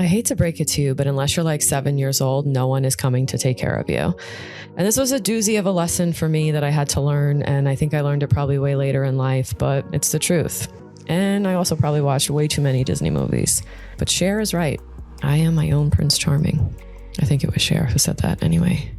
hate to break it to you, but unless you're like 7 years old, no one is coming to take care of you. And this was a doozy of a lesson for me that I had to learn. And I think I learned it probably way later in life, but it's the truth. And I also probably watched way too many Disney movies. But Cher is right. I am my own Prince Charming. I think it was Cher who said that anyway.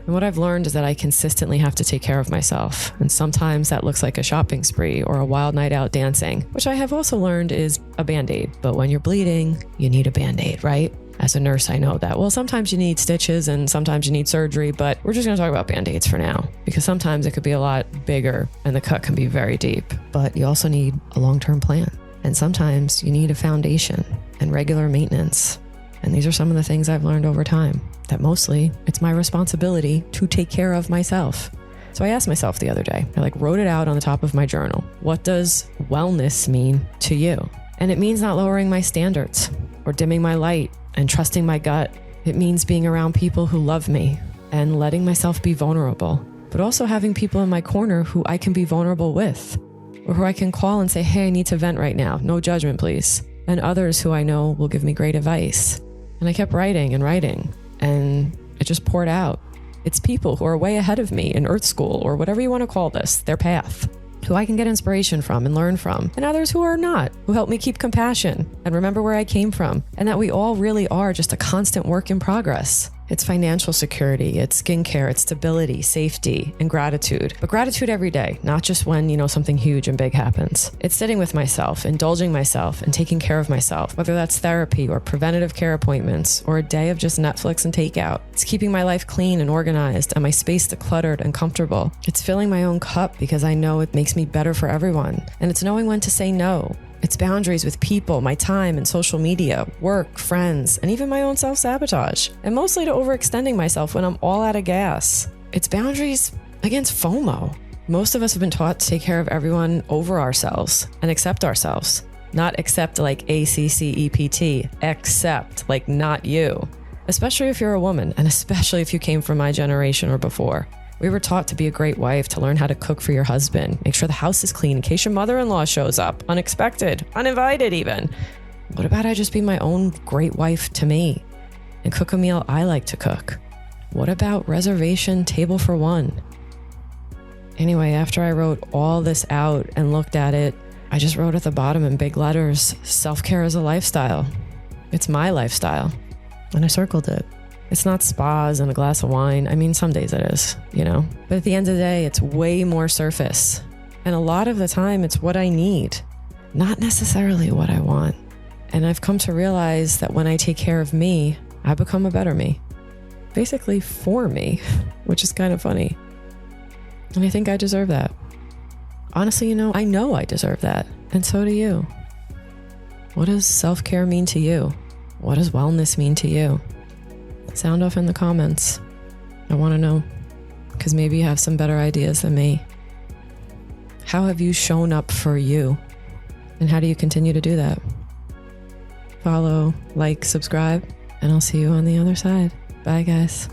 And what I've learned is that I consistently have to take care of myself. And sometimes that looks like a shopping spree or a wild night out dancing, which I have also learned is a Band-Aid. But when you're bleeding, you need a Band-Aid, right? As a nurse, I know that. Well, sometimes you need stitches and sometimes you need surgery, but we're just going to talk about Band-Aids for now, because sometimes it could be a lot bigger and the cut can be very deep. But you also need a long-term plan. And sometimes you need a foundation and regular maintenance. And these are some of the things I've learned over time, that mostly it's my responsibility to take care of myself. So I asked myself the other day, I wrote it out on the top of my journal. What does wellness mean to you? And it means not lowering my standards or dimming my light and trusting my gut. It means being around people who love me and letting myself be vulnerable, but also having people in my corner who I can be vulnerable with, or who I can call and say, hey, I need to vent right now. No judgment, please. And others who I know will give me great advice. And I kept writing, and it just poured out. It's people who are way ahead of me in Earth School, or whatever you want to call this, their path, who I can get inspiration from and learn from, and others who are not, who help me keep compassion and remember where I came from, and that we all really are just a constant work in progress. It's financial security, it's skincare, it's stability, safety, and gratitude. But gratitude every day, not just when, something huge and big happens. It's sitting with myself, indulging myself, and taking care of myself, whether that's therapy or preventative care appointments, or a day of just Netflix and takeout. It's keeping my life clean and organized, and my space decluttered and comfortable. It's filling my own cup because I know it makes me better for everyone. And it's knowing when to say no. It's boundaries with people, my time and social media, work, friends, and even my own self-sabotage. And mostly to overextending myself when I'm all out of gas. It's boundaries against FOMO. Most of us have been taught to take care of everyone over ourselves and accept ourselves. Not accept like ACCEPT, accept like not you. Especially if you're a woman, and especially if you came from my generation or before. We were taught to be a great wife, to learn how to cook for your husband, make sure the house is clean in case your mother-in-law shows up, unexpected, uninvited even. What about I just be my own great wife to me and cook a meal I like to cook? What about reservation table for one? Anyway, after I wrote all this out and looked at it, I just wrote at the bottom in big letters, self-care is a lifestyle. It's my lifestyle. And I circled it. It's not spas and a glass of wine. I mean, some days it is, But at the end of the day, it's way more surface. And a lot of the time, it's what I need, not necessarily what I want. And I've come to realize that when I take care of me, I become a better me. Basically for me, which is kind of funny. And I think I deserve that. Honestly, I know I deserve that. And so do you. What does self-care mean to you? What does wellness mean to you? Sound off in the comments. I want to know, because maybe you have some better ideas than me. How have you shown up for you? And how do you continue to do that? Follow, like, subscribe, and I'll see you on the other side. Bye, guys.